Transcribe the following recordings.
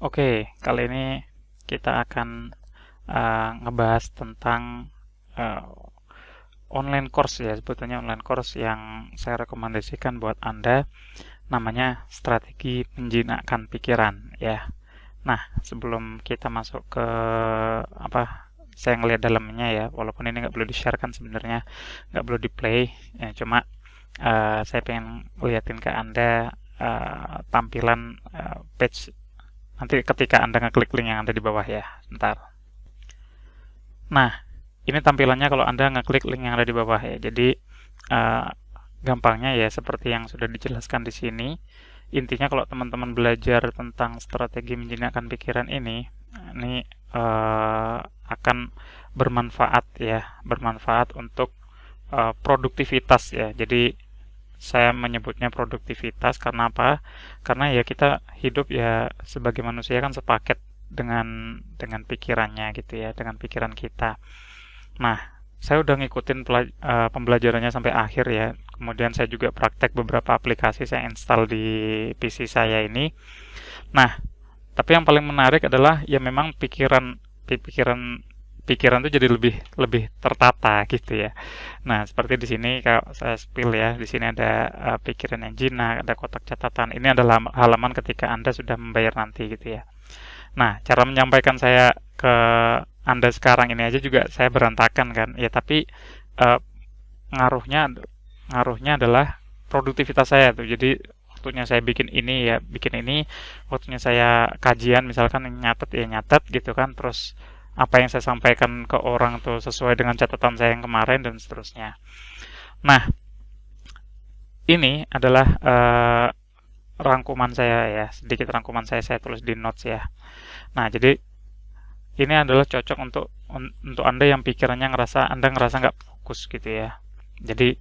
Oke, kali ini kita akan ngebahas tentang uh, online course ya, sebetulnya online course yang saya rekomendasikan buat Anda, namanya strategi menjinakkan pikiran ya. Nah, sebelum kita masuk ke saya ngelihat dalamnya ya, walaupun ini nggak perlu di-share kan sebenarnya, nggak perlu di-play, ya, cuma saya pengen liatin ke Anda tampilan page nanti ketika Anda ngeklik link yang ada di bawah ya. Ntar. Nah, ini tampilannya kalau Anda ngeklik link yang ada di bawah ya. Jadi uh, gampangnya ya seperti yang sudah dijelaskan di sini. Intinya kalau teman-teman belajar tentang strategi menjinakkan pikiran ini akan bermanfaat ya, bermanfaat untuk produktivitas ya. Jadi saya menyebutnya produktivitas karena apa? Karena ya kita hidup ya sebagai manusia kan sepaket dengan pikirannya gitu ya, dengan pikiran kita. Nah, saya udah ngikutin pembelajarannya sampai akhir ya. Kemudian saya juga praktek beberapa aplikasi saya install di PC saya ini. Nah, tapi yang paling menarik adalah ya memang pikiran pikiran tuh jadi lebih lebih tertata gitu ya. Nah, seperti di sini kalau saya spill ya, di sini ada pikiran yang jinak, ada kotak catatan. Ini adalah halaman ketika Anda sudah membayar nanti gitu ya. Nah, cara menyampaikan saya ke Anda sekarang ini aja juga saya berantakan kan. Ya, tapi eh, ngaruhnya ngaruhnya adalah produktivitas saya tuh. Jadi waktunya saya bikin ini ya bikin ini, waktunya saya kajian misalkan nyatet ya nyatet gitu kan, terus apa yang saya sampaikan ke orang tuh sesuai dengan catatan saya yang kemarin dan seterusnya. Nah, ini adalah rangkuman saya ya, sedikit rangkuman saya tulis di notes ya. Nah, jadi ini adalah cocok untuk Anda yang pikirannya Anda ngerasa nggak fokus gitu ya. Jadi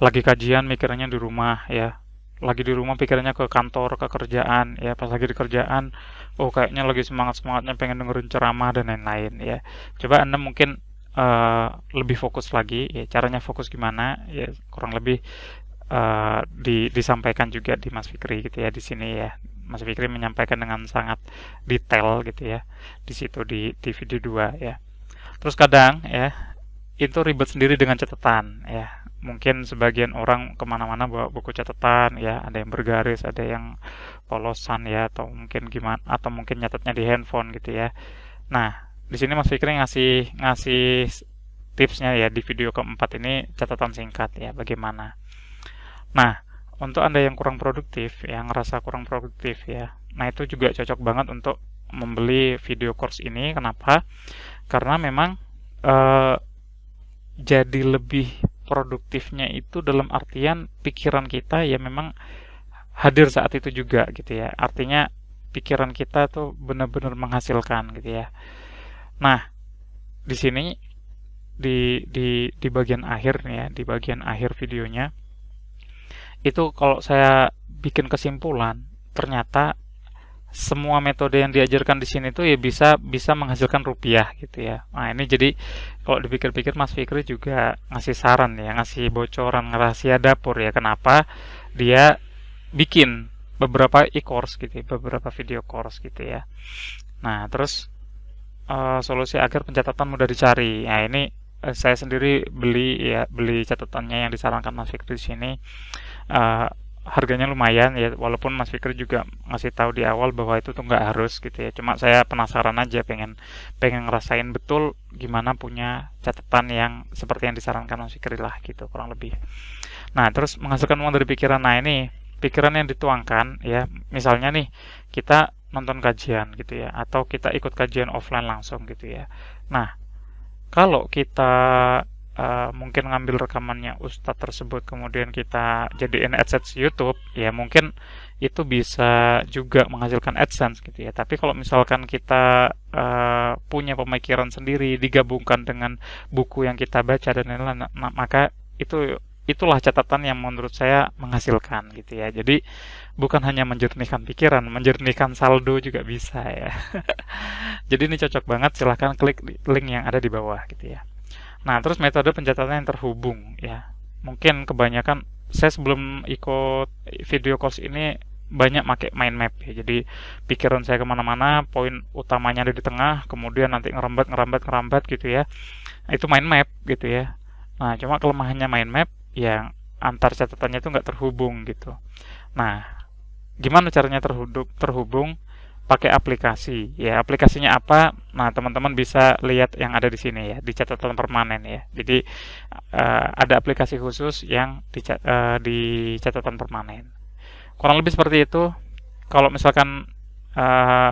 lagi kajian mikirnya di rumah ya, lagi di rumah pikirannya ke kantor, ke kerjaan ya, pas lagi di kerjaan oh kayaknya lagi semangat-semangatnya pengen dengerin ceramah dan lain-lain ya. Coba Anda mungkin lebih fokus lagi ya, caranya fokus gimana ya, kurang lebih disampaikan juga di Mas Fikri gitu ya di sini ya. Mas Fikri menyampaikan dengan sangat detail gitu ya di situ di video 2 ya. Terus kadang ya itu ribet sendiri dengan catatan ya. Mungkin sebagian orang kemana-mana bawa buku catatan ya, ada yang bergaris, ada yang polosan ya, atau mungkin gimana, atau mungkin nyatetnya di handphone gitu ya. Nah, di sini Mas Fikri ngasih ngasih tipsnya ya di video keempat ini, catatan singkat ya, bagaimana. Nah, untuk Anda yang kurang produktif, yang ngerasa kurang produktif ya, nah itu juga cocok banget untuk membeli video course ini. Kenapa? Karena memang eh, jadi lebih produktifnya itu dalam artian pikiran kita ya memang hadir saat itu juga gitu ya. Artinya pikiran kita tuh benar-benar menghasilkan gitu ya. Nah, di sini di bagian akhir nih ya, di bagian akhir videonya itu kalau saya bikin kesimpulan, ternyata semua metode yang diajarkan di sini tuh ya bisa bisa menghasilkan rupiah gitu ya. Nah, ini jadi kalau dipikir-pikir Mas Fikri juga ngasih saran ya, ngasih bocoran rahasia dapur ya, kenapa dia bikin beberapa e-course gitu ya, beberapa video course gitu ya. Nah, terus solusi agar pencatatan mudah dicari. Nah, ini saya sendiri beli catatannya yang disarankan Mas Fikri di sini. Eh, Harganya lumayan ya, walaupun Mas Fikri juga ngasih tahu di awal bahwa itu tuh nggak harus gitu ya. Cuma saya penasaran aja, pengen pengen ngerasain betul gimana punya catatan yang seperti yang disarankan Mas Fikri lah gitu kurang lebih. Nah, terus menghasilkan uang dari pikiran. Nah, ini pikiran yang dituangkan ya. Misalnya nih, kita nonton kajian gitu ya, atau kita ikut kajian offline langsung gitu ya. Nah, kalau kita mungkin ngambil rekamannya ustadz tersebut, kemudian kita jadiin AdSense YouTube, ya mungkin itu bisa juga menghasilkan AdSense gitu ya. Tapi kalau misalkan kita punya pemikiran sendiri, digabungkan dengan buku yang kita baca dan lain-lain, maka itulah catatan yang menurut saya menghasilkan gitu ya. Jadi bukan hanya menjernihkan pikiran, menjernihkan saldo juga bisa ya. Jadi ini cocok banget, silahkan klik link yang ada di bawah gitu ya. Nah, terus metode pencatatan yang terhubung ya. Mungkin kebanyakan saya sebelum ikut video course ini banyak pakai mind map ya. Jadi pikiran saya kemana-mana, poin utamanya ada di tengah, kemudian nanti ngerambat gitu ya. Itu mind map gitu ya. Nah, cuma kelemahannya mind map yang antar catatannya itu nggak terhubung gitu. Nah, gimana caranya terhubung? Pakai aplikasi ya. Aplikasinya apa? Nah, teman-teman bisa lihat yang ada di sini ya, di catatan permanen ya. Jadi ada aplikasi khusus yang di catatan permanen. Kurang lebih seperti itu. Kalau misalkan uh,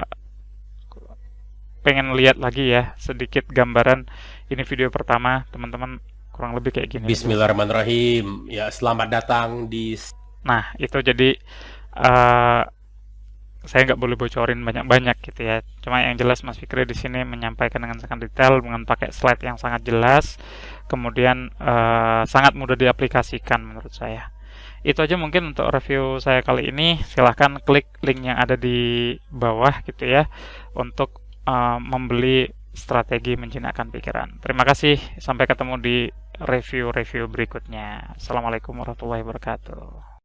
pengen lihat lagi ya sedikit gambaran, ini video pertama teman-teman, kurang lebih kayak gini. Bismillahirrahmanirrahim. Ya, selamat datang di... Nah, itu jadi uh, saya nggak boleh bocorin banyak-banyak gitu ya. Cuma yang jelas Mas Fikri di sini menyampaikan dengan sangat detail dengan pakai slide yang sangat jelas, kemudian sangat mudah diaplikasikan menurut saya. Itu aja mungkin untuk review saya kali ini. Silahkan klik link yang ada di bawah gitu ya untuk membeli strategi menjinakkan pikiran. Terima kasih, sampai ketemu di review-review berikutnya. Assalamualaikum warahmatullahi wabarakatuh.